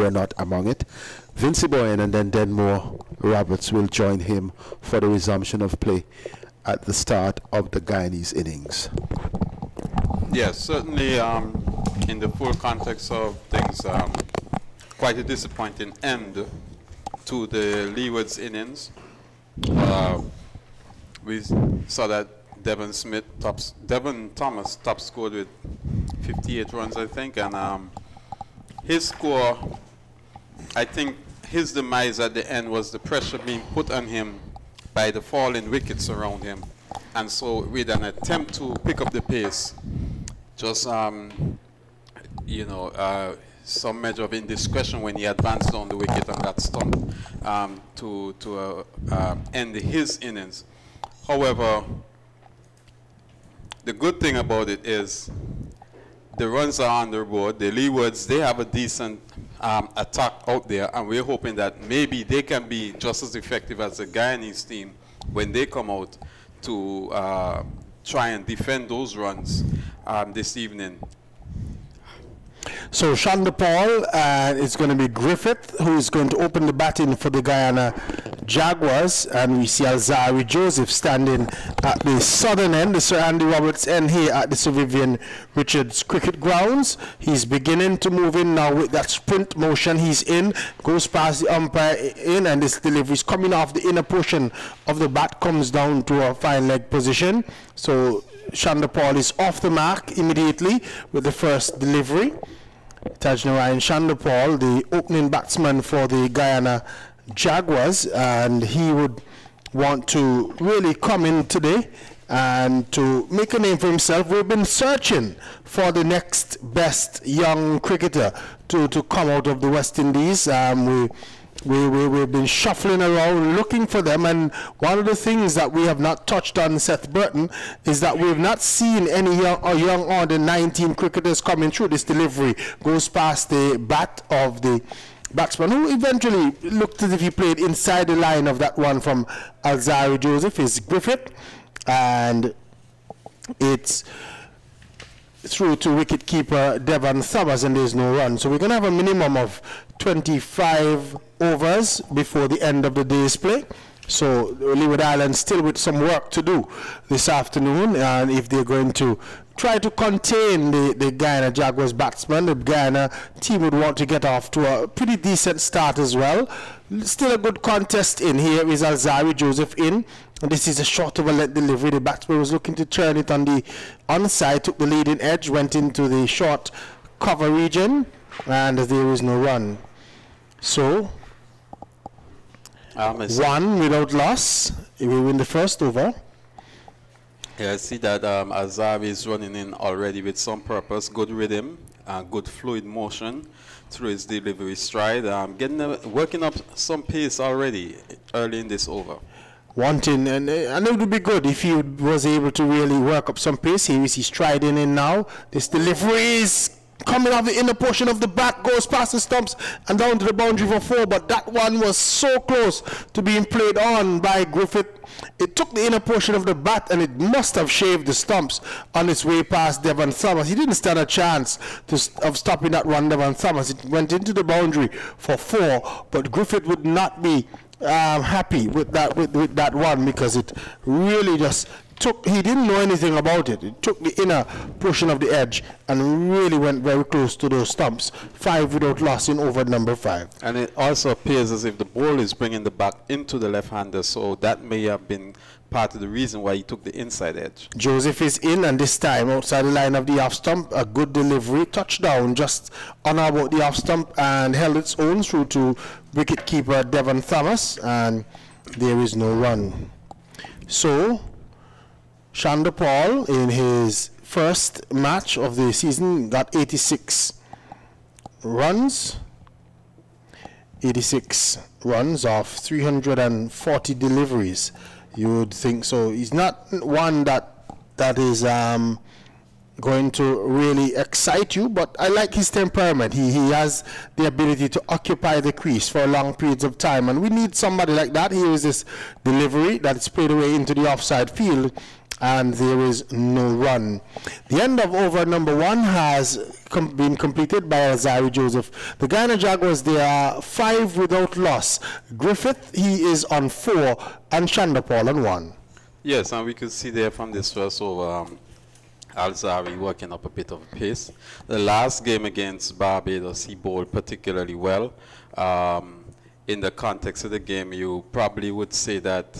were not among it. Vincey Bowen and then Denmore Roberts will join him for the resumption of play at the start of the Guyanese innings. Yes, certainly in the full context of things, quite a disappointing end to the Leeward's innings. We saw that Devon Thomas top scored with 58 runs, I think, and his score, I think his demise at the end was the pressure being put on him by the falling wickets around him, and so with an attempt to pick up the pace, just you know, some measure of indiscretion when he advanced down the wicket and got stumped to end his innings. However, the good thing about it is the runs are on the board. The Leewards, they have a decent attack out there, and we're hoping that maybe they can be just as effective as the Guyanese team when they come out to try and defend those runs this evening. So Shonda Paul, it's going to be Griffith who is going to open the batting for the Guyana Jaguars, and we see Alzari Joseph standing at the southern end, the Sir Andy Roberts end here at the Sir Vivian Richards Cricket Grounds. He's beginning to move in now with that sprint motion. He's in, goes past the umpire in, and this delivery is coming off the inner portion of the bat, comes down to a fine leg position. So Shonda Paul is off the mark immediately with the first delivery. Tajnarayan Shonda Paul, the opening batsman for the Guyana Jaguars, and he would want to really come in today and to make a name for himself. We've been searching for the next best young cricketer to come out of the West Indies. We've been shuffling around looking for them, and one of the things that we have not touched on, Seth Burton, is that we've not seen any young under 19 cricketers coming through. This delivery goes past the bat of the batsman, who eventually looked as if he played inside the line of that one from Alzari Joseph, is Griffith, and it's through to wicket-keeper Devon Thomas, and there's no run. So we're going to have a minimum of 25 overs before the end of the day's play. So Leeward Islands still with some work to do this afternoon, and if they're going to try to contain the Guyana Jaguars batsmen, the Guyana team would want to get off to a pretty decent start as well. Still a good contest in here. Is Alzari Joseph in. And this is a short of a let delivery. The batsman was looking to turn it on the onside, took the leading edge, went into the short cover region, and there is no run. So, one without loss. We win the first over. Yeah, I see that Alzari is running in already with some purpose, good rhythm, good fluid motion through his delivery stride, working up some pace already early in this over. Wanting, and it would be good if he was able to really work up some pace. Here is he striding in now. This delivery is coming off the inner portion of the bat, goes past the stumps and down to the boundary for 4, but that one was so close to being played on by Griffith. It took the inner portion of the bat and it must have shaved the stumps on its way past Devon Thomas. He didn't stand a chance of stopping that one, Devon Thomas. It went into the boundary for 4, but Griffith would not be happy with that one, because it really just took, he didn't know anything about it. It took the inner portion of the edge and really went very close to those stumps. 5 without loss in over number 5. And it also appears as if the ball is bringing the back into the left-hander, so that may have been part of the reason why he took the inside edge. Joseph is in, and this time outside the line of the off stump, a good delivery, touchdown just on about the off stump, and held its own through to wicket-keeper Devon Thomas, and there is no run. So Shonda Paul, in his first match of the season, got 86 runs. 86 runs off 340 deliveries. You would think so. He's not one that is going to really excite you, but I like his temperament. He has the ability to occupy the crease for long periods of time, and we need somebody like that. Here is this delivery that is played away into the offside field, and there is no run. The end of over number 1 has been completed by Alzari Joseph. The Guyana Jaguars, they are 5 without loss. Griffith, he is on 4, and Chandapal on 1. Yes, and we could see there from this first over, Alzari working up a bit of pace. The last game against Barbados, he bowled particularly well. In the context of the game, you probably would say that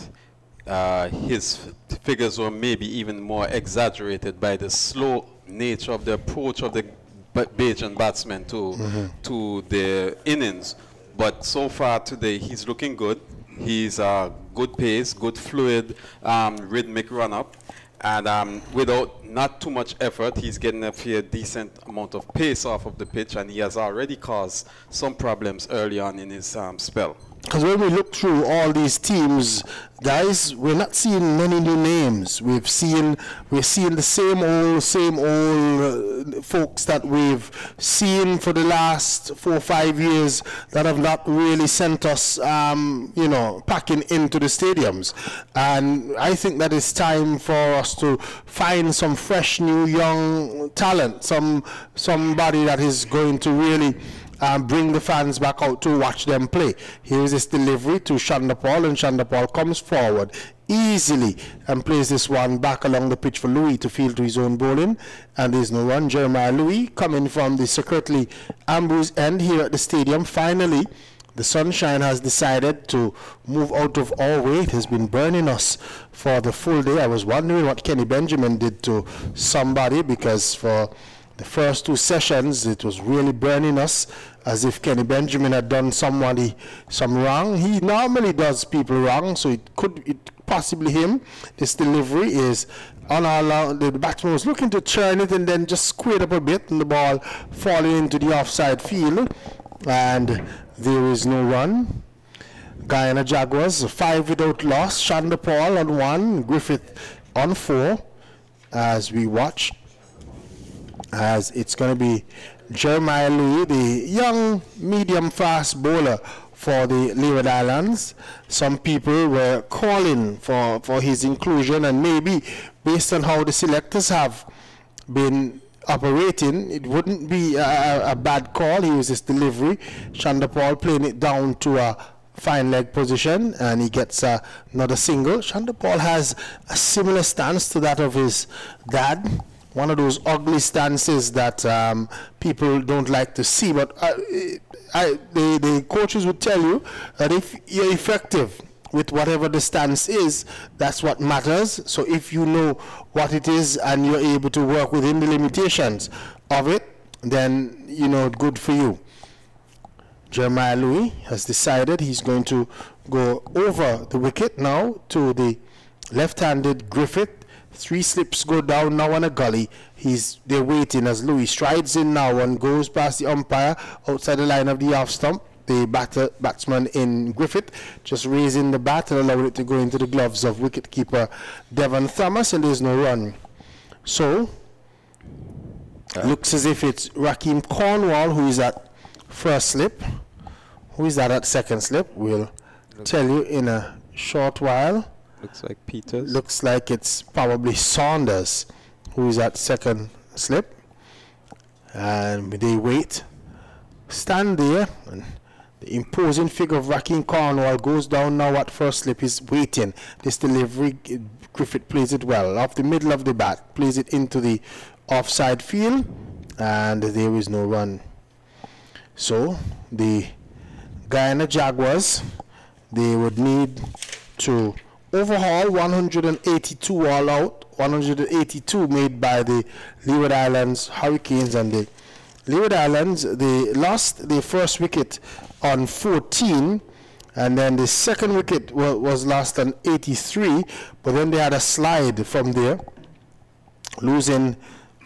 his figures were maybe even more exaggerated by the slow nature of the approach of the Bajan batsmen to the innings. But so far today, he's looking good. He's good pace, good fluid, rhythmic run-up. And without not too much effort, he's getting a fair decent amount of pace off of the pitch, and he has already caused some problems early on in his spell. Because when we look through all these teams, guys, we're not seeing many new names. We're seeing the same old folks that we've seen for the last 4 or 5 years that have not really sent us, you know, packing into the stadiums. And I think that it's time for us to find some fresh, new, young talent, somebody that is going to really bring the fans back out to watch them play. Here is this delivery to Chandapal, and Chandapal comes forward easily and plays this one back along the pitch for Louis to field to his own bowling, and there's no run. Jeremiah Louis coming from the secretly ambushed end here at the stadium. Finally, the sunshine has decided to move out of our way. It has been burning us for the full day. I was wondering what Kenny Benjamin did to somebody, because for the first 2 sessions, it was really burning us as if Kenny Benjamin had done somebody some wrong. He normally does people wrong, so it possibly him. This delivery is on our line. The batsman was looking to turn it and then just squared up a bit, and the ball falling into the offside field, and there is no run. Guyana Jaguars 5 without loss. Chandapal on 1, Griffith on 4, as we watch. As it's going to be Jeremiah Louis, the young medium-fast bowler for the Leeward Islands. Some people were calling for his inclusion, and maybe based on how the selectors have been operating, it wouldn't be a bad call. He was this delivery. Chandapal playing it down to a fine leg position, and he gets another single. Chandapal has a similar stance to that of his dad. One of those ugly stances that people don't like to see, but the coaches would tell you that if you're effective with whatever the stance is, that's what matters. So if you know what it is and you're able to work within the limitations of it, then, you know, good for you. Jeremiah Louis has decided he's going to go over the wicket now to the left-handed Griffith. 3 slips go down now on a gully. They're waiting as Louis strides in now and goes past the umpire outside the line of the off stump. The batsman in Griffith just raising the bat and allowing it to go into the gloves of wicketkeeper Devon Thomas, and there's no run. So looks as if it's Rakeem Cornwall who is at first slip. Who is that at second slip? We'll tell you in a short while. Looks like Peters. Looks like it's probably Saunders who is at second slip. And they wait. Stand there. And the imposing figure of Rakeem Cornwall goes down now at first slip. He's waiting. This delivery, Griffith plays it well. Off the middle of the bat. Plays it into the offside field. And there is no run. So the Guyana Jaguars, they would need to overhaul 182 all out, 182 made by the Leeward Islands Hurricanes, and the Leeward Islands, they lost their first wicket on 14, and then the second wicket was lost on 83, but then they had a slide from there, losing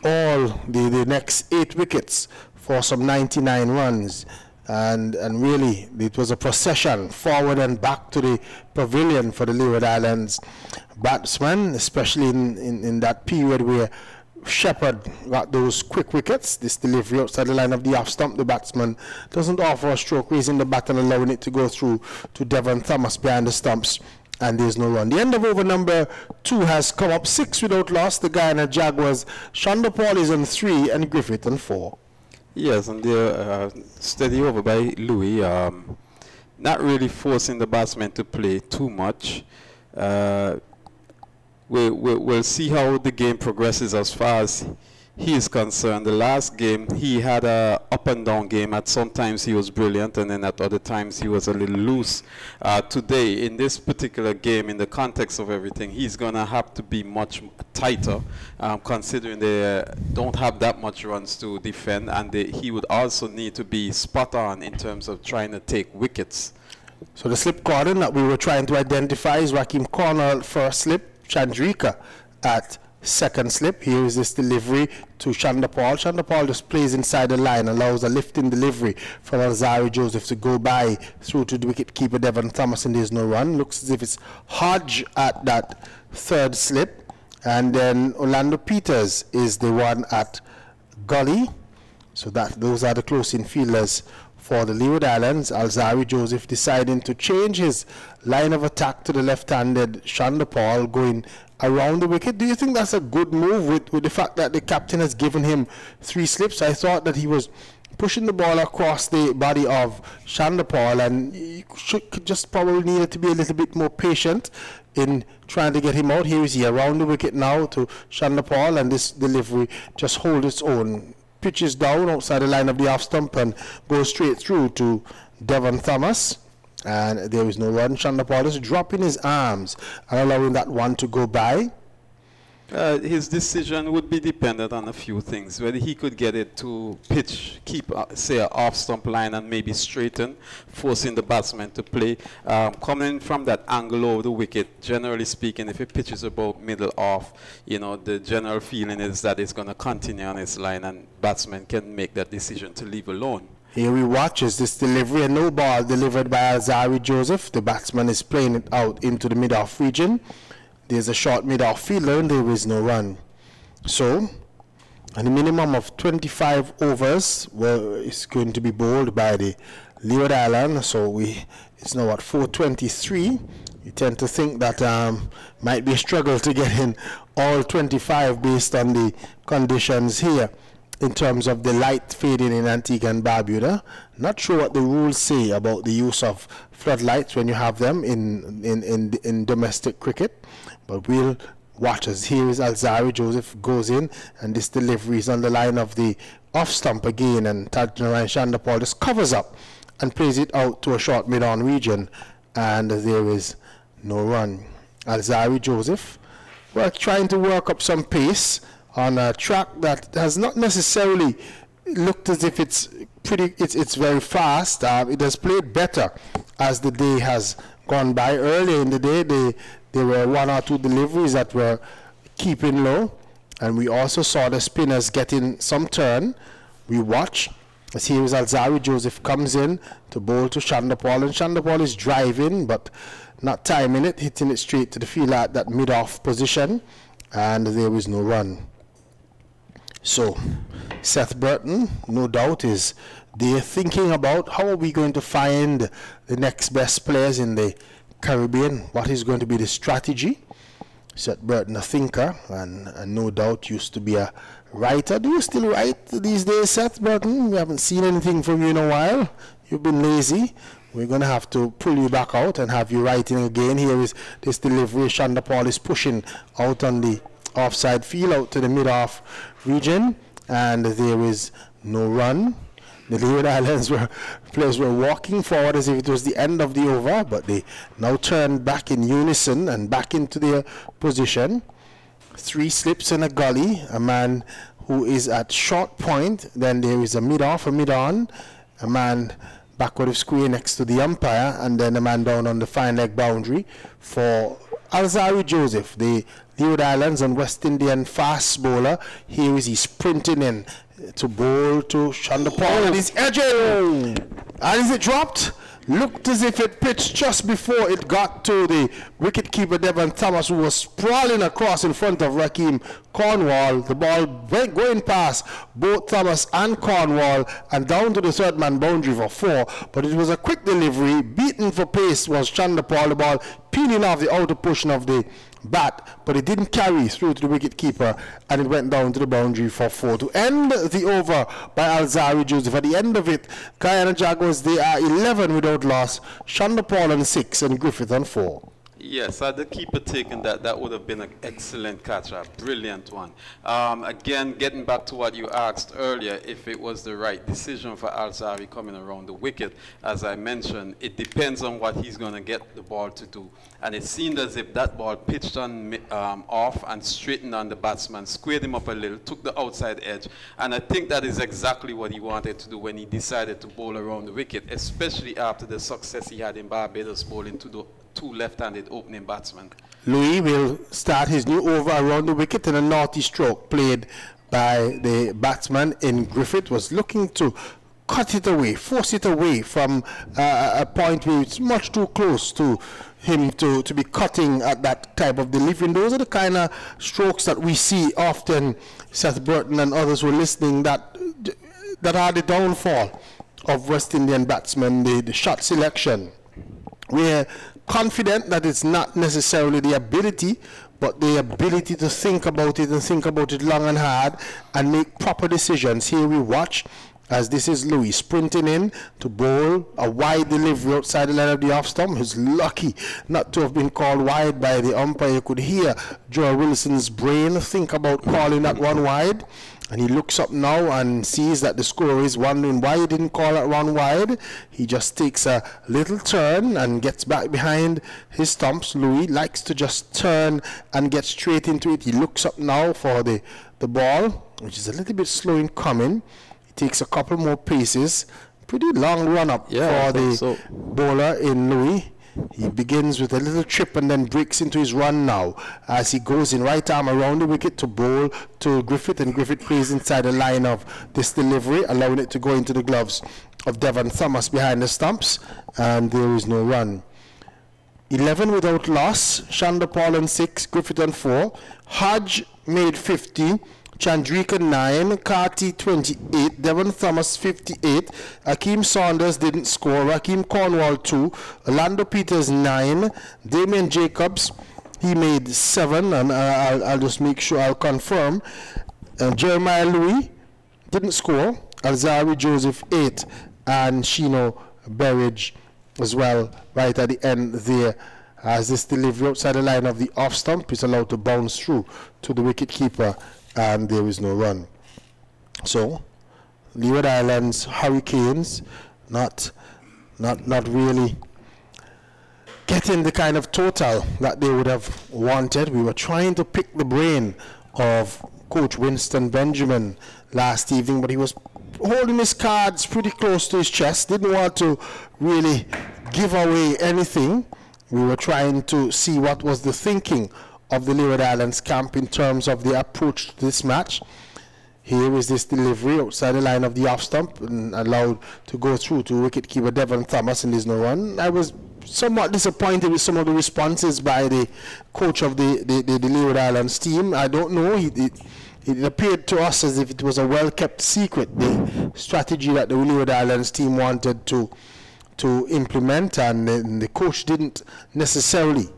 all the next 8 wickets for some 99 runs. And really, it was a procession forward and back to the pavilion for the Leeward Islands batsmen, especially in that period where Shepherd got those quick wickets. This delivery outside the line of the off stump, the batsman doesn't offer a stroke, raising the bat and allowing it to go through to Devon Thomas behind the stumps. and there's no run. The end of over number 2 has come up 6 without loss. The Guyana Jaguars, Shandapal is on 3 and Griffith on 4. Yes, and they're steady over by Louis. Not really forcing the batsman to play too much. We'll see how the game progresses as far as he is concerned. The last game, he had a up and down game. At some times he was brilliant, and then at other times he was a little loose. Today, in this particular game, in the context of everything, he's going to have to be much tighter, considering they don't have that much runs to defend, and he would also need to be spot on in terms of trying to take wickets. So the slip cordon that we were trying to identify is Rakim Cornell first slip, Chandrika at second slip. Here is this delivery to Shandapal. Shandapal just plays inside the line, allows a lifting delivery from Alzari Joseph to go by through to the wicket keeper Devon Thomas, and there's no run. Looks as if it's Hodge at that third slip, and then Orlando Peters is the one at gully. So those are the close-in fielders for the Leeward Islands. Alzari Joseph deciding to change his line of attack to the left-handed Shandapal, going around the wicket. Do you think that's a good move with the fact that the captain has given him 3 slips? I thought that he was pushing the ball across the body of Shandapal, and he just probably needed to be a little bit more patient in trying to get him out. Here is he around the wicket now to Shandapal, and this delivery just holds its own. Pitches down outside the line of the off stump and goes straight through to Devon Thomas, and there is no run. Shandapal is dropping his arms and allowing that one to go by. His decision would be dependent on a few things. Whether he could get it to pitch, keep, say, an off-stump line and maybe straighten, forcing the batsman to play. Coming from that angle over the wicket, generally speaking, if it pitches about middle off, you know, the general feeling is that it's going to continue on its line, and batsman can make that decision to leave alone. Here we watch as this delivery, a no ball delivered by Alzari Joseph. The batsman is playing it out into the mid-off region. There's a short mid-off fielder, and there is no run. So, a minimum of 25 overs is going to be bowled by the Leeward Islands. So it's now at 4:23. You tend to think that might be a struggle to get in all 25 based on the conditions here in terms of the light fading in Antigua and Barbuda. Not sure what the rules say about the use of floodlights when you have them in domestic cricket, but we'll watch as here is Alzari Joseph goes in, and this delivery is on the line of the off stump again, and Tajnarayan Shandapal just covers up and plays it out to a short mid-on region, and there is no run. Alzari Joseph, well, trying to work up some pace on a track that has not necessarily looked as if it's very fast. It has played better as the day has gone by. Earlier in the day, there were 1 or 2 deliveries that were keeping low, and we also saw the spinners getting some turn. We watch as here is Alzari Joseph comes in to bowl to Shandapal, and Shandapal is driving but not timing it, hitting it straight to the fielder at that mid-off position, and there is no run. So Seth Burton, no doubt, is there thinking about how are we going to find the next best players in the Caribbean. What is going to be the strategy? Seth Burton, a thinker, and no doubt used to be a writer. Do you still write these days, Seth Burton? We haven't seen anything from you in a while. You've been lazy. We're going to have to pull you back out and have you writing again. Here is this delivery. Shandapal is pushing out on the offside field, out to the mid-off region, and there is no run. The Leeward Islands players were walking forward as if it was the end of the over, but they now turn back in unison and back into their position. 3 slips and a gully, a man who is at short point, then there is a mid-off, a mid-on, a man backward of square next to the umpire, and then a man down on the fine leg boundary for Alzari Joseph, the Leeward Islands and West Indian fast bowler. Here is he sprinting in to bowl to Shandapal, and he's edging, and is it dropped? Looked as if it pitched just before it got to the wicketkeeper Devon Thomas, who was sprawling across in front of Raheem Cornwall. The ball went going past both Thomas and Cornwall and down to the third man boundary for 4. But it was a quick delivery. Beaten for pace was Chandapal. The ball peeling off the outer portion of the bat, but it didn't carry through to the wicketkeeper, and it went down to the boundary for 4. To end the over by Alzari Joseph, at the end of it, Guyana Jaguars, they are 11 without loss, Chandapal on 6 and Griffith on 4. Yes, had the keeper taken that, that would have been an excellent catch, a brilliant one. Again, getting back to what you asked earlier, if it was the right decision for Alzari coming around the wicket, as I mentioned, it depends on what he's going to get the ball to do. And it seemed as if that ball pitched on off and straightened on the batsman, squared him up a little, took the outside edge. And I think that is exactly what he wanted to do when he decided to bowl around the wicket, especially after the success he had in Barbados bowling to the 2 left-handed opening batsmen. Louis will start his new over around the wicket, and a naughty stroke played by the batsman in Griffith was looking to cut it away, force it away from a point where it's much too close to him to be cutting at that type of delivery. And those are the kind of strokes that we see often, Seth Burton and others who are listening, that are the downfall of West Indian batsmen, the shot selection. We're confident that it's not necessarily the ability, but the ability to think about it and think about it long and hard and make proper decisions. Here we watch as this is Louis sprinting in to bowl a wide delivery outside the line of the off stump. He's lucky not to have been called wide by the umpire. You could hear Joel Wilson's brain think about calling that one wide. And he looks up now and sees that the scorer is wondering why he didn't call that one wide. He just takes a little turn and gets back behind his stumps. Louis likes to just turn and get straight into it. He looks up now for the ball, which is a little bit slow in coming. He takes a couple more paces. Pretty long run up for the bowler in Louis. He begins with a little trip and then breaks into his run now as he goes in right arm around the wicket to bowl to Griffith, and Griffith plays inside the line of this delivery, allowing it to go into the gloves of Devon Thomas behind the stumps, and there is no run. 11 without loss, Chandapal on 6, Griffith on 4, Hodge made 50, Chandrika 9, Carty 28, Devon Thomas 58, Akeem Saunders didn't score, Raheem Cornwall 2, Orlando Peters 9, Damien Jacobs, he made 7, and I'll just make sure I'll confirm. Jeremiah Louis didn't score, Alzari Joseph 8, and Shino Berridge as well right at the end there, as this delivery outside the line of the off stump is allowed to bounce through to the wicket keeper, and there is no run. So Leeward Islands Hurricanes not really getting the kind of total that they would have wanted. We were trying to pick the brain of Coach Winston Benjamin last evening, but he was holding his cards pretty close to his chest, didn't want to really give away anything. We were trying to see what was the thinking of the Leeward Islands camp in terms of the approach to this match. Here is this delivery outside the line of the off stump and allowed to go through to wicketkeeper Devon Thomas, and there's no run. I was somewhat disappointed with some of the responses by the coach of the Leeward Islands team. I don't know, it appeared to us as if it was a well-kept secret, the strategy that the Leeward Islands team wanted to implement, and the coach didn't necessarily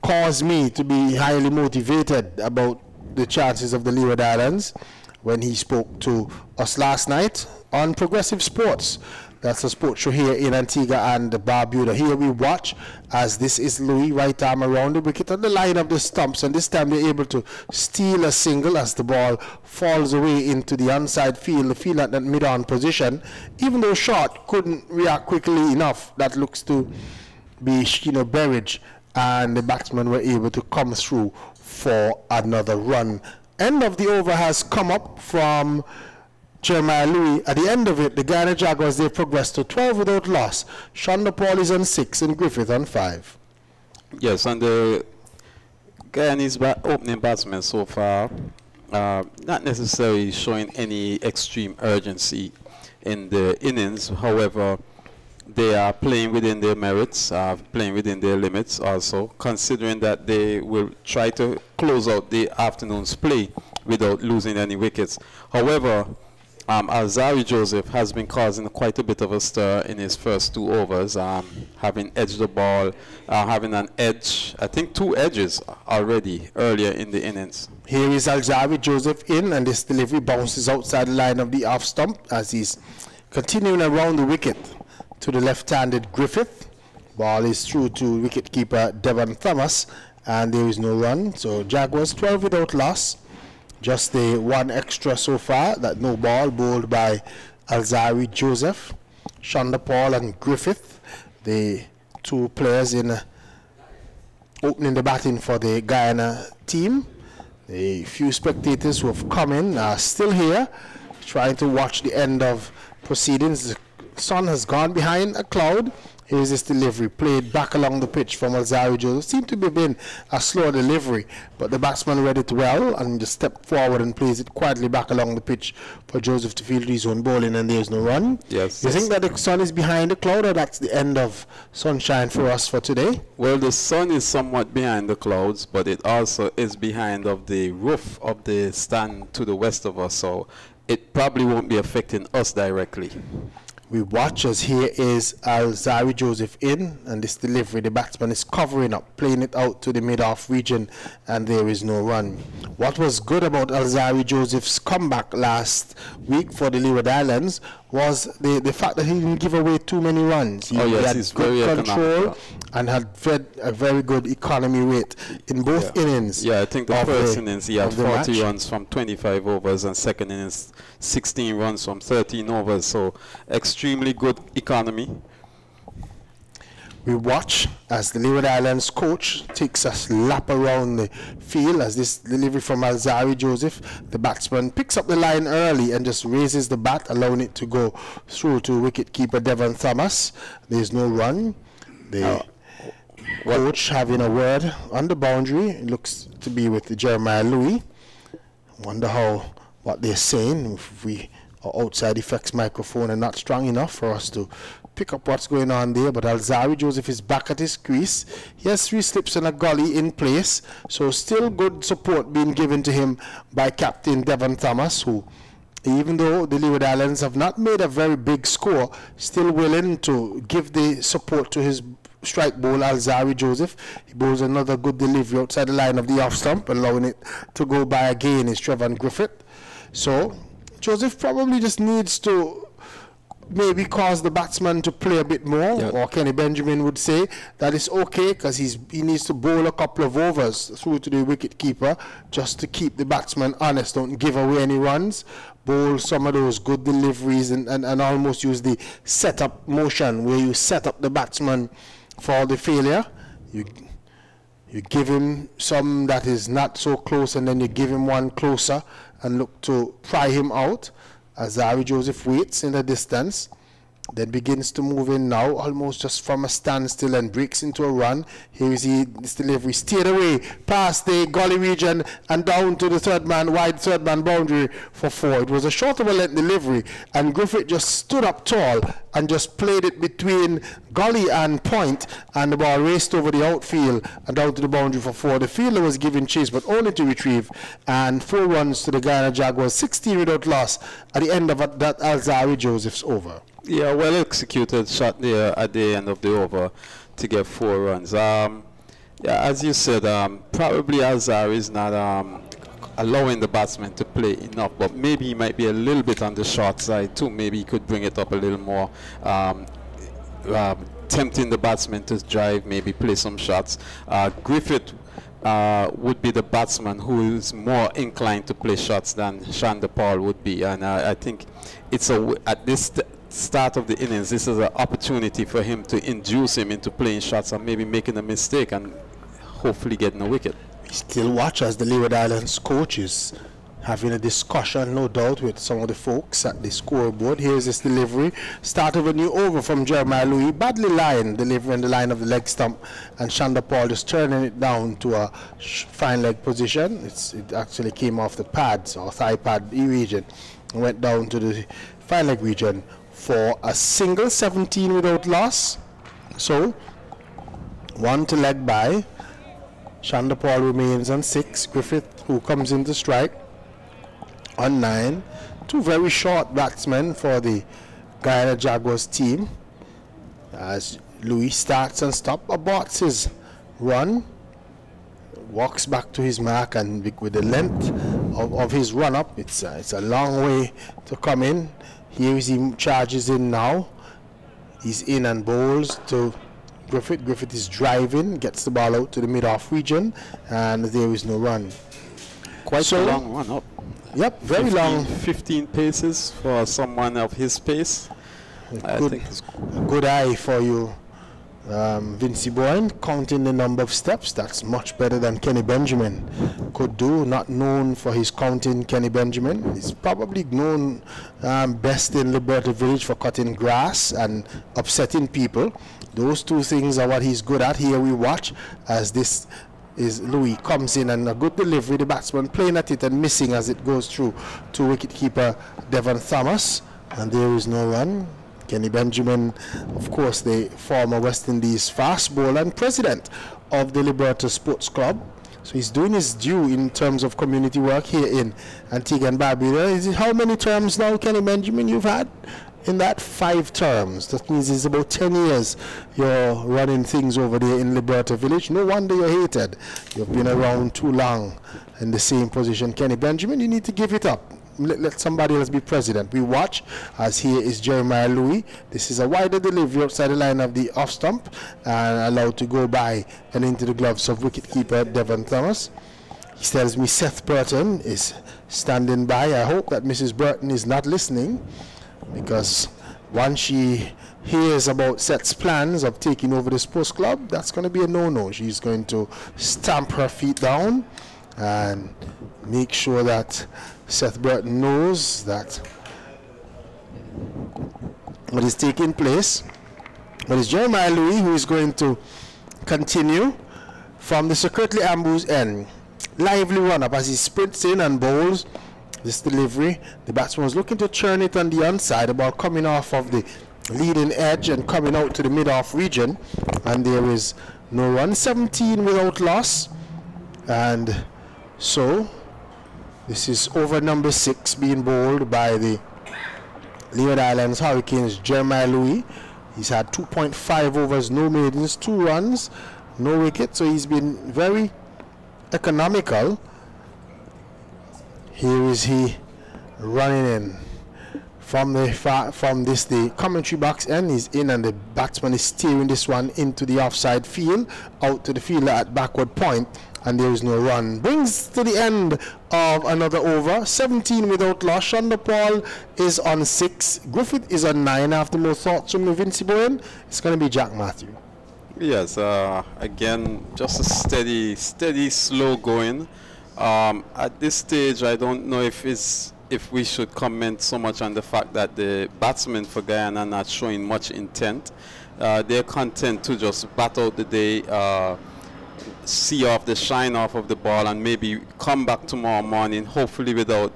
caused me to be highly motivated about the chances of the Leeward Islands when he spoke to us last night on Progressive Sports. That's a sports show here in Antigua and Barbuda. Here we watch as this is Louis, right arm around the wicket on the line of the stumps, and this time they're able to steal a single as the ball falls away into the onside field, the field at that mid-on position. Even though short, couldn't react quickly enough. That looks to be Shino Berridge, and the batsmen were able to come through for another run. End of the over has come up from Jeremiah Louis. At the end of it, the Guyana Jaguars, they progressed to 12 without loss. Chandapal is on 6 and Griffith on 5. Yes, and the Guyanese opening batsmen so far, not necessarily showing any extreme urgency in the innings. However, they are playing within their merits, playing within their limits also, considering that they will try to close out the afternoon's play without losing any wickets. However, Alzari Joseph has been causing quite a bit of a stir in his first 2 overs, having edged the ball, having an edge, I think 2 edges already earlier in the innings. Here is Alzari Joseph in, and this delivery bounces outside the line of the off stump as he's continuing around the wicket to the left-handed Griffith. Ball is through to wicketkeeper Devon Thomas, and there is no run. So Jaguars 12 without loss. Just the 1 extra so far, that no ball bowled by Alzari Joseph. Shonda Paul and Griffith, the 2 players in opening the batting for the Guyana team. The few spectators who have come in are still here, trying to watch the end of proceedings. The sun has gone behind a cloud. Here's this delivery played back along the pitch from Alzari Joseph. Seemed to be been a slow delivery, but the batsman read it well and just stepped forward and plays it quietly back along the pitch for Joseph to field his own bowling, and there's no run. Yes. You think that the sun is behind the cloud, or that's the end of sunshine for us for today? Well, the sun is somewhat behind the clouds, but it also is behind of the roof of the stand to the west of us, so it probably won't be affecting us directly. We watch as here is Alzari Joseph in, and this delivery, the batsman is covering up, playing it out to the mid-off region, and there is no run. What was good about Alzari Joseph's comeback last week for the Leeward Islands was the fact that he didn't give away too many runs. He had good control and had a very good economy rate in both innings. Yeah, I think the first innings he had 40 runs from 25 overs, and second innings 16 runs from 13 overs, so extremely good economy. We watch as the Leeward Islands coach takes a lap around the field as this delivery from Alzari Joseph. The batsman picks up the line early and just raises the bat, allowing it to go through to wicketkeeper Devon Thomas. There's no run. The coach having a word on the boundary. It looks to be with Jeremiah Louis. Wonder what they're saying. If we are outside effects microphone and not strong enough for us to pick up what's going on there, but Alzari Joseph is back at his crease. He has 3 slips and a gully in place, so still good support being given to him by Captain Devon Thomas, who, even though the Leeward Islands have not made a very big score, still willing to give the support to his strike bowler Alzari Joseph. He bowls another good delivery outside the line of the off stump, allowing it to go by again is Trevor Griffith. So Joseph probably just needs to maybe cause the batsman to play a bit more, or Kenny Benjamin would say that it's okay because he needs to bowl a couple of overs through to the wicket keeper just to keep the batsman honest, don't give away any runs, bowl some of those good deliveries and almost use the setup motion where you set up the batsman for the failure. You give him some that is not so close, and then you give him one closer and look to pry him out. Alzari Joseph waits in the distance, then begins to move in now, almost just from a standstill, and breaks into a run. Here is this delivery, steered away past the gully region and down to the wide third man boundary for 4. It was a short of a length delivery, and Griffith just stood up tall and just played it between gully and point, and the ball raced over the outfield and down to the boundary for 4. The fielder was given chase, but only to retrieve, and 4 runs to the Guyana Jaguars, 16 without loss at the end of that Alzari Joseph's over. Yeah, well executed shot there at the end of the over to get 4 runs. Yeah, as you said, probably Alzari is not allowing the batsman to play enough, but maybe he might be a little bit on the short side too. Maybe he could bring it up a little more, tempting the batsman to drive, maybe play some shots. Griffith would be the batsman who is more inclined to play shots than Shonda Paul would be, and I think it's at this start of the innings, this is an opportunity for him to induce him into playing shots and maybe making a mistake and hopefully getting a wicket. We still watch as the Leeward Islands coach is having a discussion, no doubt, with some of the folks at the scoreboard. Here's this delivery, start of a new over from Jeremiah Louis, badly lined, delivering the line of the leg stump, and Shonda Paul just turning it down to a fine leg position. It actually came off the pads or thigh pad region and went down to the fine leg region for a single, 17 without loss. So, 1 to leg by. Chandapal remains on 6. Griffith, who comes in to strike, on 9. Two very short batsmen for the Guyana Jaguars team. As Louis starts and stops, aborts his run, walks back to his mark, and with the length of his run up, it's a long way to come in. Here he charges in now. He's in and bowls to Griffith. Griffith is driving, gets the ball out to the mid-off region, and there is no run. Quite a long run up. Yep, very long. 15 paces for someone of his pace. I think it's a good eye for you, Vincey Boyne, counting the number of steps. That's much better than Kenny Benjamin could do. Not known for his counting, Kenny Benjamin. He's probably known best in Liberty Village for cutting grass and upsetting people. Those two things are what he's good at. Here we watch as this is Louis comes in, and a good delivery. The batsman playing at it and missing as it goes through to wicketkeeper Devon Thomas, and there is no run. Kenny Benjamin, of course, the former West Indies fast bowler and president of the Liberty Sports Club. So he's doing his due in terms of community work here in Antigua and Barbuda. How many terms now, Kenny Benjamin, you've had? In that 5 terms. That means it's about 10 years you're running things over there in Liberty Village. No wonder you're hated. You've been around too long in the same position. Kenny Benjamin, you need to give it up. Let somebody else be president. We watch as here is Jeremiah Louis. This is a wider delivery outside the line of the off stump and allowed to go by and into the gloves of wicketkeeper Devon Thomas. He tells me Seth Burton is standing by. I hope that Mrs. Burton is not listening, because once she hears about Seth's plans of taking over the sports club, that's going to be a no-no. She's going to stamp her feet down and make sure that Seth Burton knows that what is taking place. But it's Jeremiah Louis who is going to continue from the secretly ambushed end. Lively run-up as he sprints in and bowls this delivery. The batsman was looking to churn it on the onside, the ball coming off of the leading edge and coming out to the mid-off region, and there is no run. 17 without loss, and so this is over number 6 being bowled by the Leeward Islands Hurricanes, Jeremiah Louis. He's had 2.5 overs, no maidens, 2 runs, no wicket, so he's been very economical. Here is he running in from the commentary box end. He's in, and the batsman is steering this one into the offside field, out to the fielder at backward point, and there is no run. Brings to the end of another over. 17 without loss. Chandapal is on 6. Griffith is on 9. After more thoughts from Vincey Boyne, it's going to be Jack Matthew. Yes, again, just a steady, slow going. At this stage, I don't know if we should comment so much on the fact that the batsmen for Guyana are not showing much intent. They're content to just bat out the day, see off the shine off of the ball, and maybe come back tomorrow morning, hopefully without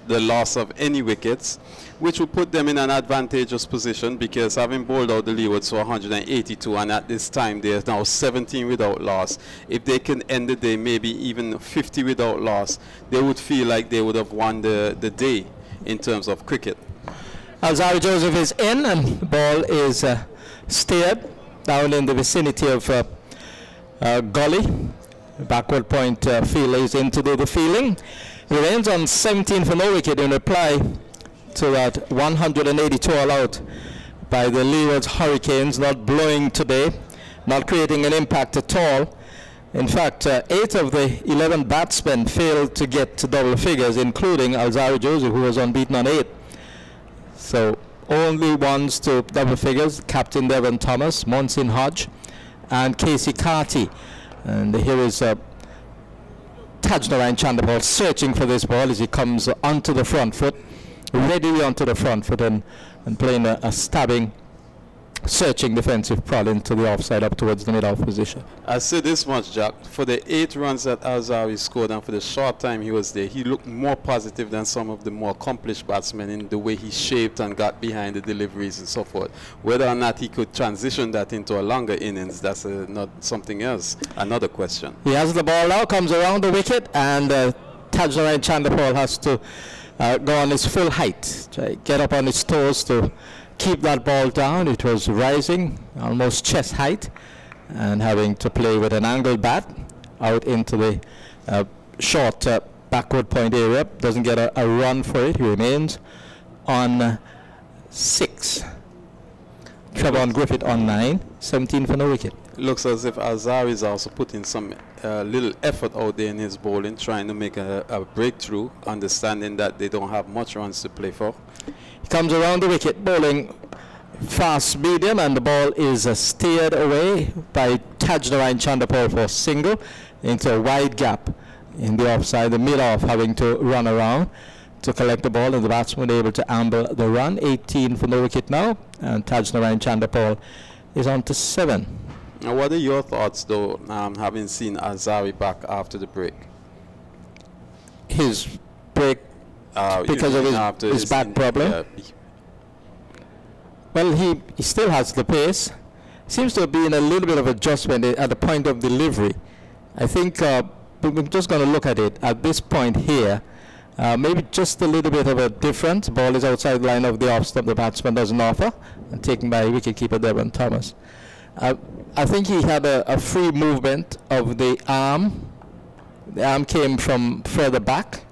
the loss of any wickets, which will put them in an advantageous position, because having bowled out the Leewards for 182, and at this time there's now 17 without loss, if they can end the day maybe even 50 without loss, they would feel like they would have won the day in terms of cricket. Alzari Joseph is in, and the ball is steered down in the vicinity of Gully. Backward point fielder is into the fielding. He remains on 17 for no wicket in reply to that 182 all out by the Leeward Hurricanes. Not blowing today, not creating an impact at all. In fact, 8 of the 11 batsmen failed to get to double figures, including Alzari Joseph, who was unbeaten on 8. So only ones to double figures: Captain Devon Thomas, Monson Hodge, and Casey Carty. And here is Tajnarayan Chandapal searching for this ball as he comes onto the front foot, readily onto the front foot, and playing a stabbing searching defensive prod into the offside up towards the mid-off position. I say this much, Jack. For the 8 runs that Alzari scored and for the short time he was there, he looked more positive than some of the more accomplished batsmen in the way he shaped and got behind the deliveries and so forth. Whether or not he could transition that into a longer innings, that's not something else, another question. He has the ball now, comes around the wicket, and Tajnarain Chanderpaul has to go on his full height, try get up on his toes to keep that ball down. It was rising almost chest height and having to play with an angled bat out into the short backward point area. Doesn't get a run for it. He remains on 6. Trevon Griffith on 9, 17 for no wicket. Looks as if Alzari is also putting some little effort out there in his bowling, trying to make a breakthrough, understanding that they don't have much runs to play for. He comes around the wicket, bowling fast medium, and the ball is steered away by Tajnarain Chanderpaul for a single into a wide gap in the offside, the mid-off having to run around to collect the ball, and the batsman able to amble the run. 18 for no wicket now, and Tajnarain Chanderpaul is on to 7. Now, what are your thoughts, though, having seen Alzari back after the break? His break because of his back problem? Well, he still has the pace. Seems to have been a little bit of adjustment at the point of delivery. I think we're just going to look at it at this point here. Maybe just a little bit of a difference. Ball is outside the line of the off stump. The batsman doesn't offer, and taken by wicketkeeper Devon Thomas. I think he had a free movement of the arm. The arm came from further back.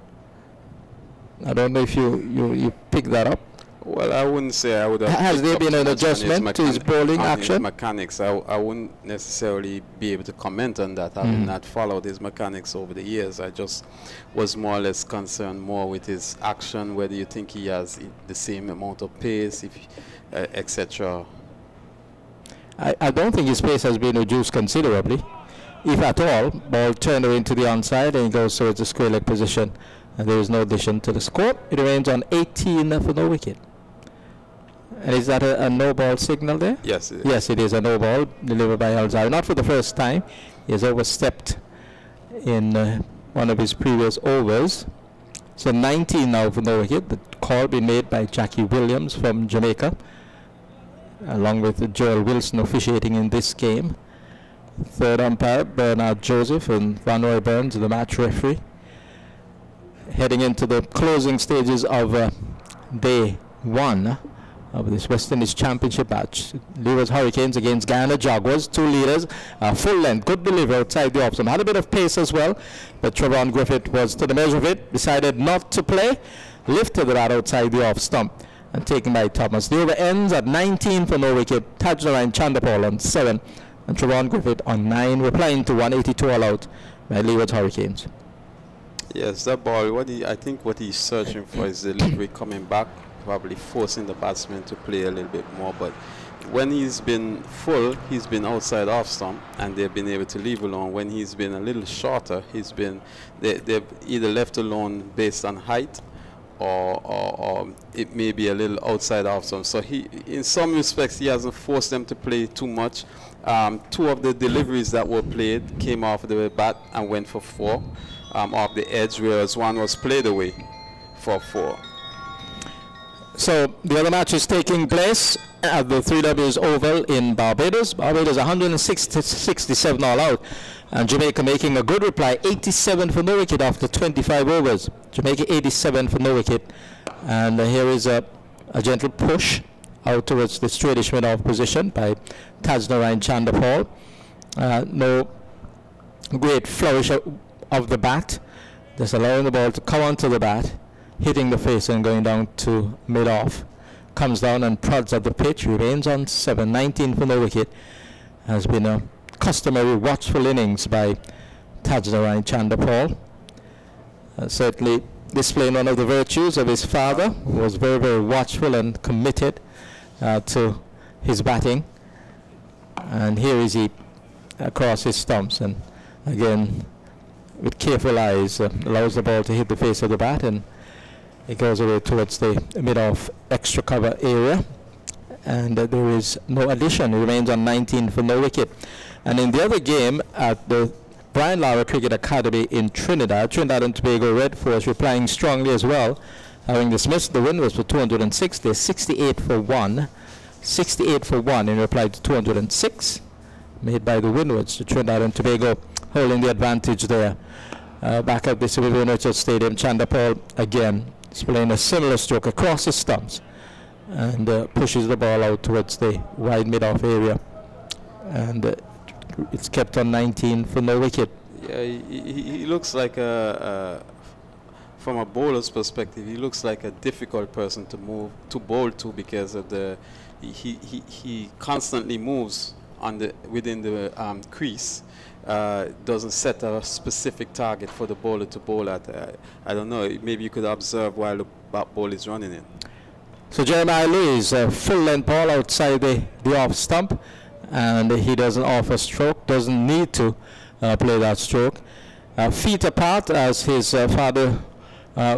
I don't know if you picked that up. Well, I wouldn't say I would have. Has there been an adjustment to his bowling action? His mechanics, I wouldn't necessarily be able to comment on that. Having not followed his mechanics over the years, I just was more or less concerned more with his action, whether you think he has the same amount of pace, etc. I don't think his pace has been reduced considerably, if at all. Ball turned into the onside and he goes towards the square leg position, and there is no addition to the score. It remains on 18 for no wicket. And is that a no ball signal there? Yes, it is. Yes, it is a no ball delivered by Alzari. Not for the first time. He has overstepped in one of his previous overs. So 19 now for no wicket. The call being made by Jackie Williams from Jamaica, along with Joel Wilson officiating in this game. Third umpire, Bernard Joseph, and Van Roy Burns, the match referee. Heading into the closing stages of day 1 of this West Indies Championship match. Leeward Hurricanes against Guyana Jaguars. 2 leaders, full length, good delivery outside the off stump. Had a bit of pace as well, but Trevon Griffith was to the measure of it, decided not to play, lifted the bat outside the off stump, and taken by Thomas. The over ends at 19 for no wicket. Tajnarain Chanderpaul on 7, and Trevon Griffith on 9, replying to 182 all out by Leeward Hurricanes. Yes, that ball, I think what he's searching for is delivery coming back, probably forcing the batsman to play a little bit more. But when he's been full, he's been outside off stump, and they've been able to leave alone. When he's been a little shorter, they've either left alone based on height, or it may be a little outside off stump. So in some respects, he hasn't forced them to play too much. 2 of the deliveries that were played came off the bat and went for 4 off the edge, whereas one was played away for 4. So the other match is taking place at the 3Ws Oval in Barbados. Barbados 167 all out, and Jamaica making a good reply, 87 for no wicket after 25 overs. Jamaica 87 for no wicket, and here is a gentle push out towards the straightish mid-off position by Tajnarain Chanderpaul. No great flourish of the bat, just allowing the ball to come onto the bat, hitting the face and going down to mid-off. Comes down and prods at the pitch, remains on 7, 19 for no wicket. Has been a customary watchful innings by Tajnarain Chanderpaul. Certainly displaying one of the virtues of his father, who was very, very watchful and committed to his batting. And here is he across his stumps, and again with careful eyes allows the ball to hit the face of the bat, and it goes away towards the mid-off extra cover area. and there is no addition. He remains on 19 for no wicket. And in the other game at the Brian Lara Cricket Academy in Trinidad and Tobago Red Force replying strongly as well, having dismissed the Windwards for 206. They're 68 for 1. 68 for 1 in reply to 206 made by the Windwards to Trinidad and Tobago, holding the advantage there. Back at the Sir Vivian Richards Stadium, Chandapal again is playing a similar stroke across the stumps and pushes the ball out towards the wide mid-off area. And it's kept on 19 for no wicket. Yeah, he looks like from a bowler's perspective, he looks like a difficult person to bowl to because of he constantly moves within the crease. Doesn't set a specific target for the bowler to bowl at. I don't know, maybe you could observe while the ball is running in. So Jeremiah Lewis, a full length ball outside the off stump, and he doesn't offer stroke, doesn't need to play that stroke. Feet apart as his father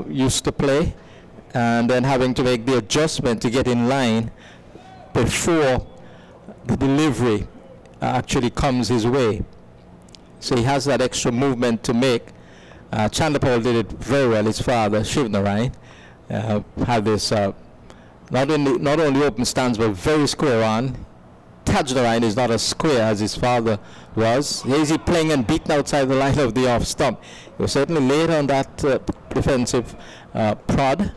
used to play, and then having to make the adjustment to get in line before the delivery actually comes his way. So he has that extra movement to make. Chandapal did it very well. His father, Shivnarayan, had this not only open stance but very square on. Tajnarayan is not as square as his father was. Is he playing and beaten outside the line of the off stump? He was certainly late on that defensive prod.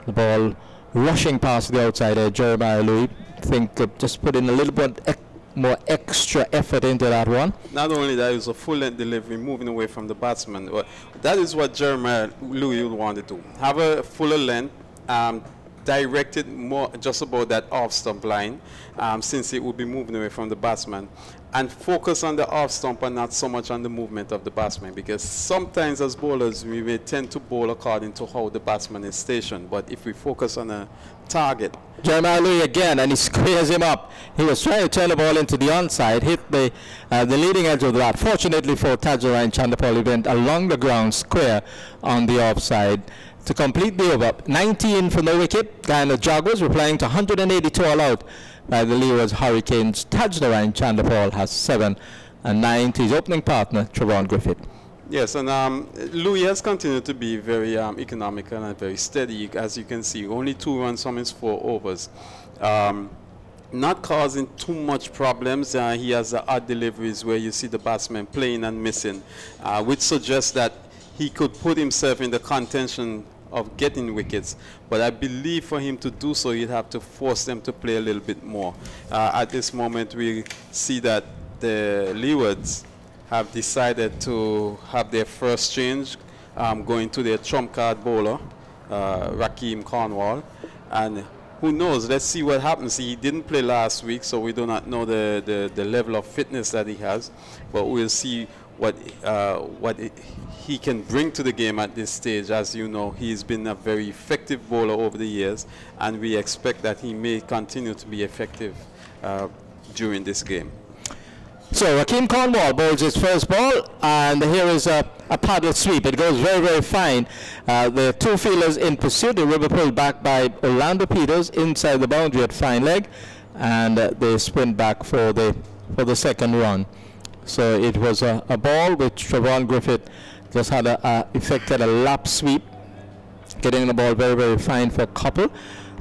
The ball rushing past the outsider, Jeremiah Louis. I think just put in a little bit more extra effort into that one. Not only that, it was a full length delivery, moving away from the batsman. That is what Jeremiah Louis would want to do. Have a fuller length, directed more just about that off stump line, since it would be moving away from the batsman, and focus on the off stump and not so much on the movement of the batsman, because sometimes as bowlers we may tend to bowl according to how the batsman is stationed, but if we focus on a target. Jeremiah Louis again, and he squares him up. He was trying to turn the ball into the onside, hit the leading edge of the bat. Fortunately for Tajnarayan, Chandapal, he went along the ground square on the offside to complete the over. 19 for no wicket. Guyana Jaguars replying to 182 all out by the Leeward Hurricanes. Tajnarayan Chandapal has 7 and 9 to his opening partner, Trevon Griffith. Yes, and Louis has continued to be very economical and very steady, as you can see. Only 2 runs from his 4 overs. Not causing too much problems. He has odd deliveries where you see the batsman playing and missing, which suggests that he could put himself in the contention of getting wickets. But I believe for him to do so, he'd have to force them to play a little bit more. At this moment, we see that the Leewards have decided to have their first change, going to their trump card bowler, Rakeem Cornwall. And who knows, let's see what happens. He didn't play last week, so we do not know the level of fitness that he has. But we'll see what he can bring to the game at this stage. As you know, he's been a very effective bowler over the years, and we expect that he may continue to be effective during this game. So Rakeem Cornwall bowls his first ball, and here is a paddle sweep. It goes very, very fine. The 2 fielders in pursuit. The river pulled back by Orlando Peters inside the boundary at fine leg, and they sprint back for the second run. So it was a ball which Trevon Griffith just had effected a lap sweep, getting the ball very, very fine for a couple.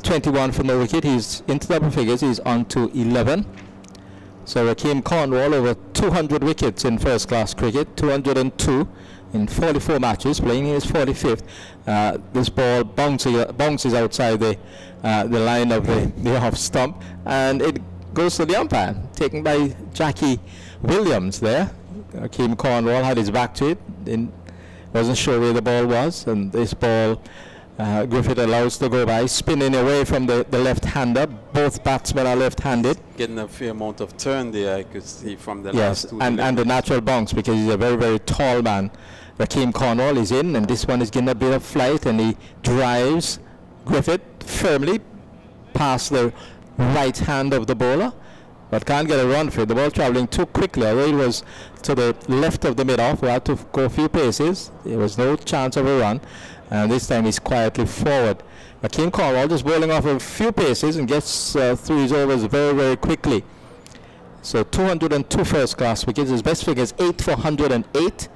21 for no wicket. He's into double figures. He's on to 11. So Rakeem Cornwall over 200 wickets in first class cricket, 202 in 44 matches, playing his 45th. This ball bounces outside the line of the off stump, and it goes to the umpire, taken by Jackie Williams there. Rakeem Cornwall had his back to it, wasn't sure where the ball was, and this ball Griffith allows to go by, spinning away from the left-hander. Both batsmen are left-handed. Getting a fair amount of turn there, I could see from the last 2. And the natural bounce, because he's a very, very tall man. Rakeem Cornwall is in, and this one is getting a bit of flight, and he drives Griffith firmly past the right hand of the bowler, but can't get a run for it. The ball traveling too quickly. Although it was to the left of the mid-off, we had to go a few paces. There was no chance of a run. And this time he's quietly forward Akeem Cornwall just bowling off a few paces and gets through his overs very, very quickly. So 202 first class wickets. His best figures 8 for 108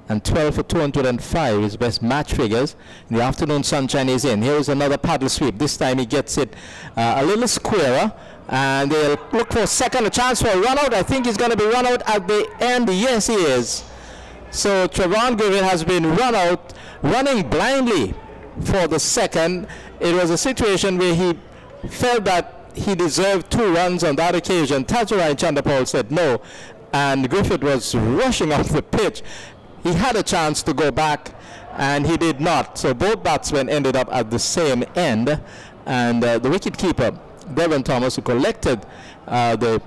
and 12 for 205. His best match figures. In the afternoon sunshine is in. Here is another paddle sweep. This time he gets it a little squarer. And they'll look for a chance for a run out. I think he's going to be run out at the end. Yes, he is. So Trevon Griffith has been run out, running blindly for the second. It was a situation where he felt that he deserved 2 runs on that occasion. Tajurai Chandapal said no, and Griffith was rushing off the pitch. He had a chance to go back, and he did not. So both batsmen ended up at the same end, and the wicketkeeper, Devon Thomas, who collected the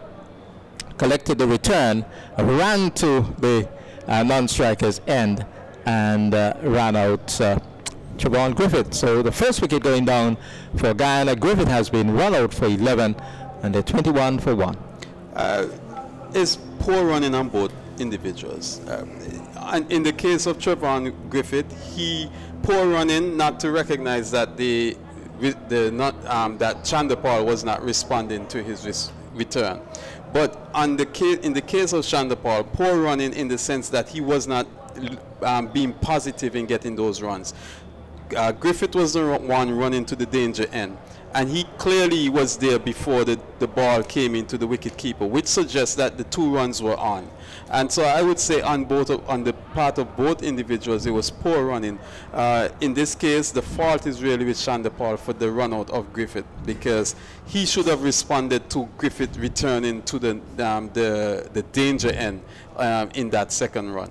return, ran to the non-striker's end and ran out Trevon Griffith. So the first wicket going down for Guyana. Griffith has been run out for 11, and they're 21 for 1. It's poor running on both individuals. And in the case of Trevon Griffith, he poor running not to recognize that that Chandapal was not responding to his return. But in the case of Chandapal, poor running in the sense that he was not being positive in getting those runs. Griffith was the one running to the danger end, and he clearly was there before the ball came into the wicketkeeper, which suggests that the 2 runs were on. And so I would say on the part of both individuals, it was poor running. In this case, the fault is really with Chandapal for the run out of Griffith, because he should have responded to Griffith returning to the danger end in that second run.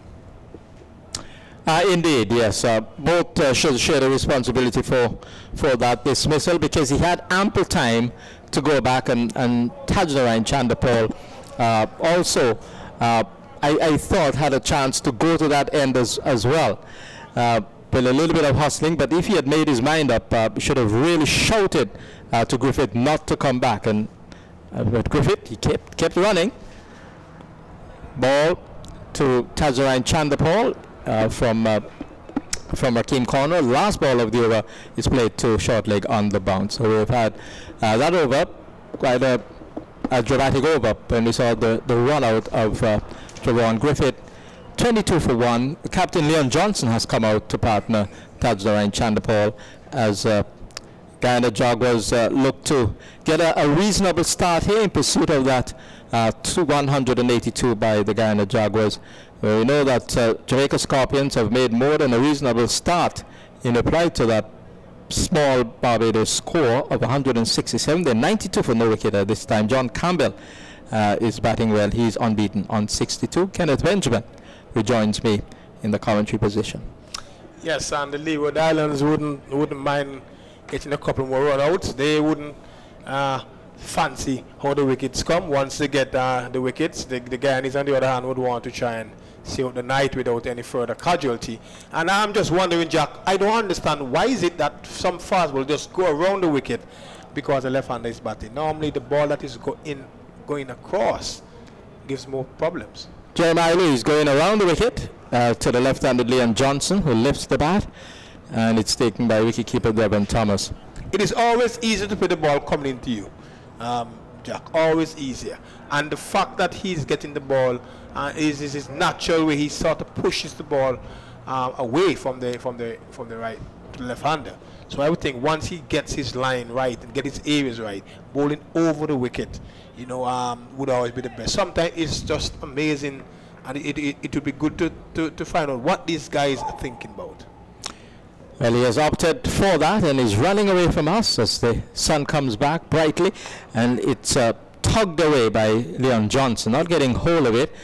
Indeed, yes. Both should share the responsibility for that dismissal, because he had ample time to go back, and Tajurai Chandapal also, I thought, had a chance to go to that end as well. With a little bit of hustling, but if he had made his mind up, he should have really shouted to Griffith not to come back. And with Griffith, he kept running. Ball to Tajurai Chandapal. From Akeem Corner. Last ball of the over is played to short leg on the bounce. So we've had that over, quite a dramatic over when we saw the run out of Trevon Griffith. 22 for 1. Captain Leon Johnson has come out to partner Tajurai Chandapal as Guyana Jaguars look to get a reasonable start here in pursuit of that 182 by the Guyana Jaguars. We know that Jamaica Scorpions have made more than a reasonable start in reply to that small Barbados score of 167. They're 92 for no wicket at this time. John Campbell is batting well. He's unbeaten on 62. Kenneth Benjamin rejoins me in the commentary position. Yes, and the Leeward Islands wouldn't mind getting a couple more run-outs. They wouldn't fancy how the wickets come. Once they get the wickets, the Guyanese on the other hand would want to try and see out the night without any further casualty. And I'm just wondering, Jack, I don't understand, why is it that some fast will just go around the wicket because the left-hander is batting? Normally the ball that is going across gives more problems. Jeremiah Lee is going around the wicket to the left-handed Leon Johnson, who lifts the bat, and it's taken by wicketkeeper Devon Thomas. It is always easier to put the ball coming into you, Jack, always easier. And the fact that he's getting the ball is his natural way. He sort of pushes the ball away from the right to the left-hander. So I would think once he gets his line right and get his areas right, bowling over the wicket, you know, would always be the best. Sometimes it's just amazing, and it would be good to find out what these guys are thinking about. Well, he has opted for that and is running away from us as the sun comes back brightly, and it's tugged away by Leon Johnson, not getting hold of it.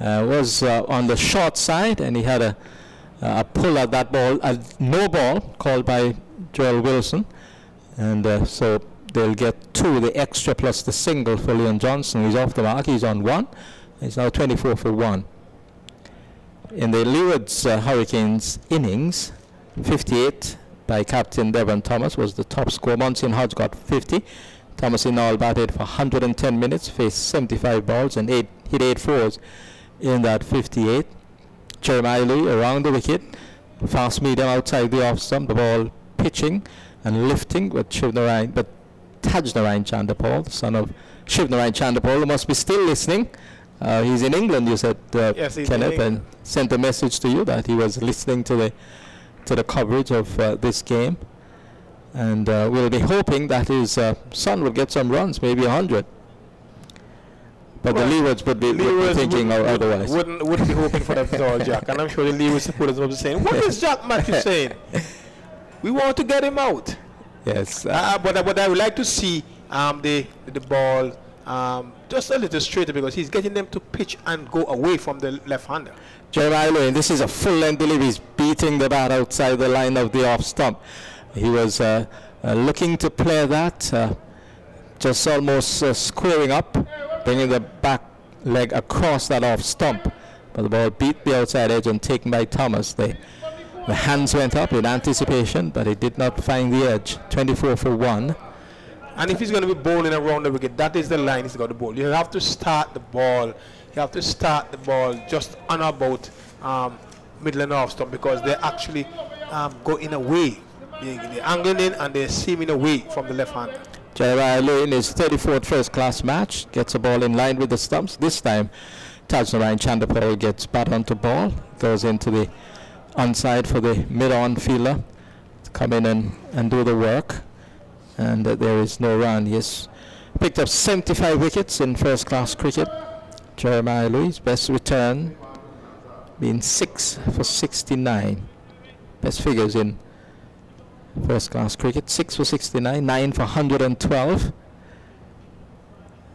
Was on the short side, and he had a pull at that ball, a no ball called by Joel Wilson, and so they'll get 2, the extra plus the single for Leon Johnson. He's off the mark. He's on 1. He's now 24 for 1. In the Leeward's Hurricanes innings, 58 by Captain Devon Thomas was the top score. Monsian Hodge got 50. Thomas in all batted for 110 minutes, faced 75 balls and hit 8 fours in that 58. Jeremiah Lee around the wicket, fast medium outside the off stump, the ball pitching and lifting with Shivnarayan, but Tajnarayan Chandapal, son of Shivnarayan Chandapal, who must be still listening. He's in England, you said, yes, Kenneth, and sent a message to you that he was listening to the coverage of this game. And we'll be hoping that his son will get some runs, maybe 100. But well, the Leewards would be thinking otherwise. Wouldn't be hoping for that at all, Jack. And I'm sure the Leeward supporters will be saying, what is Jack Matthews saying? We want to get him out. Yes. But I would like to see the ball just a little straighter, because he's getting them to pitch and go away from the left-hander. Jeremiah Lewin, this is a full-length delivery. He's beating the bat outside the line of the off stump. He was looking to play that, just almost squaring up, bringing the back leg across that off stump. But the ball beat the outside edge and taken by Thomas. The hands went up in anticipation, but he did not find the edge. 24 for 1. And if he's going to be bowling around the wicket, that is the line he's got to bowl. You have to start the ball. You have to start the ball just on about middle and off stump, because they actually go in away. They're angling in and they're seaming away from the left hand. Jeremiah Lewin, his 34th first-class match, gets a ball in line with the stumps. This time, Tajnarayan Chandapal gets bat onto ball, goes into the onside for the mid-on fielder to come in and do the work. And there is no run. He has picked up 75 wickets in first-class cricket. Jeremiah Lewis, best return being 6 for 69. Best figures in first-class cricket. 6 for 69, 9 for 112.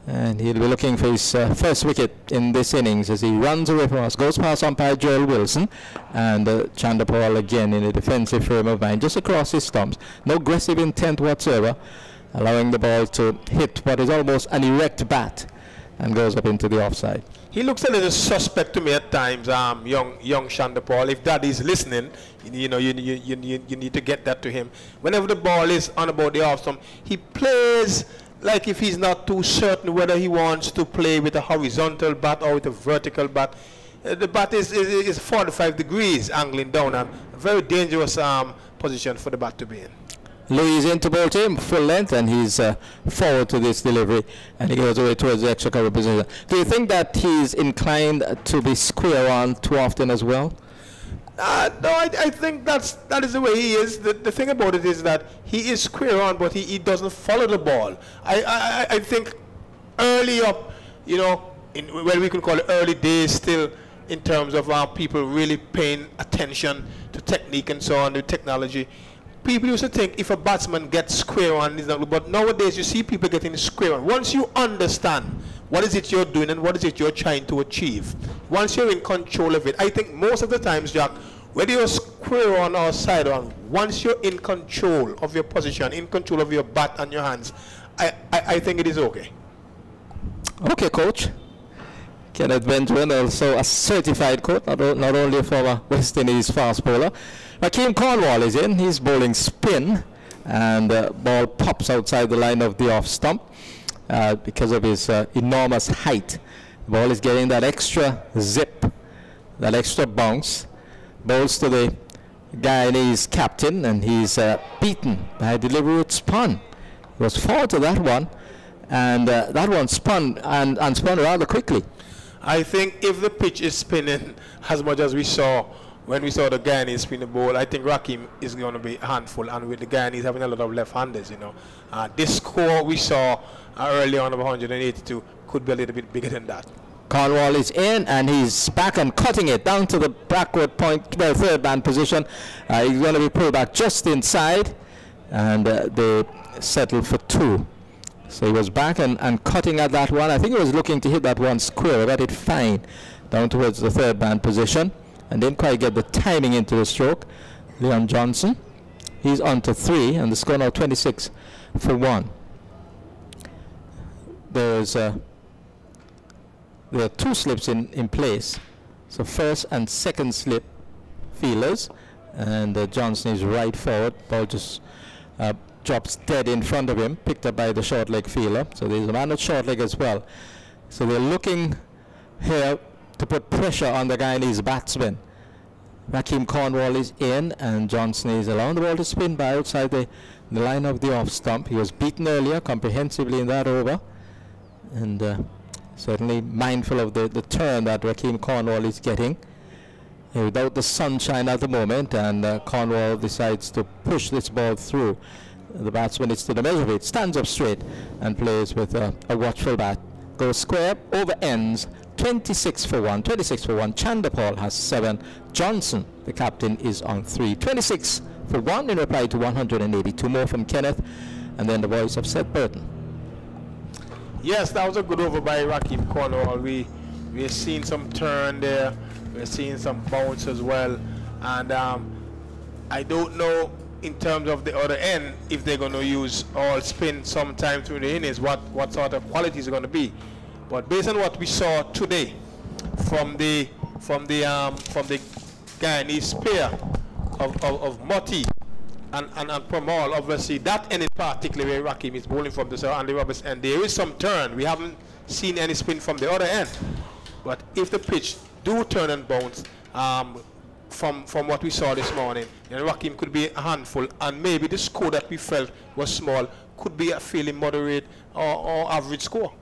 And he'll be looking for his first wicket in this innings as he runs away from us. Goes past umpire Joel Wilson, and Chandapal again in a defensive frame of mind, just across his stumps. No aggressive intent whatsoever, allowing the ball to hit what is almost an erect bat and goes up into the offside. He looks a little suspect to me at times, young Chandapal. If Daddy's listening, you need to get that to him. Whenever the ball is on about the off stump, he plays like if he's not too certain whether he wants to play with a horizontal bat or with a vertical bat. The bat is 45 degrees angling down, and a very dangerous position for the bat to be in. Louis into bowl to him, full length, and he's forward to this delivery, and he goes away towards the extra cover position. Do you think that he's inclined to be square on too often as well? No, I think that is the way he is. The thing about it is that he is square on, but he doesn't follow the ball. I think early up, when we can call it early days still, in terms of people really paying attention to technique and so on, the technology. People used to think if a batsman gets square on, he's not, but nowadays you see people getting square on. Once you understand what is it you're doing and what is it you're trying to achieve, once you're in control of it, I think most of the times, Jack, whether you're square on or side on, once you're in control of your position, in control of your bat and your hands, I think it is okay. Okay, coach. Kenneth Benjamin, also a certified coach, not only a former West Indies fast bowler. Rakeem Cornwall is in. He's bowling spin, and the ball pops outside the line of the off stump because of his enormous height. The ball is getting that extra zip, that extra bounce. Bowls to the Guyanese captain, and he's beaten by a deliberate spun. He was forward to that one, and that one spun and spun rather quickly. I think if the pitch is spinning as much as we saw when we saw the Guyanese spin the ball, I think Rakeem is going to be a handful, and with the Guyanese having a lot of left-handers, this score we saw early on of 182 could be a little bit bigger than that. Cornwall is in, and he's back and cutting it down to the backward point, well, third man position. He's going to be pulled back just inside, and they settled for 2. So he was back and cutting at that one. I think he was looking to hit that one square, got it fine down towards the third man position, and didn't quite get the timing into the stroke. Leon Johnson, he's on to 3, and the score now 26 for 1. There are 2 slips in place, so first and second slip fielders, and Johnson is right forward. Ball just drops dead in front of him, picked up by the short leg fielder. So there's a man at short leg as well. So they're looking here to put pressure on the Guyanese batsman. Rakeem Cornwall is in, and Johnson is allowing the ball to spin by outside the the line of the off stump. He was beaten earlier comprehensively in that over, and certainly mindful of the turn that Rakeem Cornwall is getting. Without the sunshine at the moment, and Cornwall decides to push this ball through. The batsman is to the measure of it, stands up straight and plays with a watchful bat. Goes square, over ends, 26 for 1. 26 for 1. Chandapal has 7. Johnson, the captain, is on 3. 26 for 1 in reply to 182 more from Kenneth, and then the voice of Seth Burton. Yes, that was a good over by Rakeem Cornwall. We're seeing some turn there. We're seeing some bounce as well, and I don't know in terms of the other end if they're going to use all spin sometime through the innings, what sort of quality is going to be. But based on what we saw today from the Guyanese pair of Motti and Pramal, obviously that end in particular where Rakeem is bowling from the Sir Andy Roberts end, there is some turn. We haven't seen any spin from the other end, but if the pitch do turn and bounce from what we saw this morning, then Rakeem could be a handful, and maybe the score that we felt was small could be a fairly moderate or average score.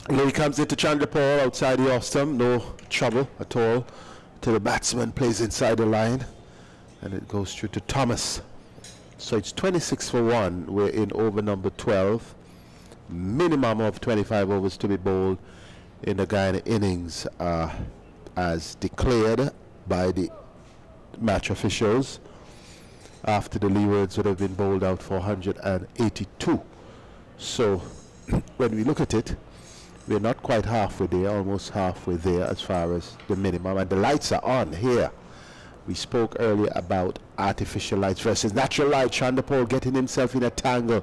Here he comes into Chandrapal outside the off stump, no trouble at all till the batsman plays inside the line, and it goes through to Thomas. So it's 26 for 1. We're in over number 12. Minimum of 25 overs to be bowled in the Guyana innings, as declared by the match officials after the Leewards would have been bowled out for 182. So when we look at it, we're not quite halfway there, almost halfway there as far as the minimum, and the lights are on here. We spoke earlier about artificial lights versus natural light. Chandapal getting himself in a tangle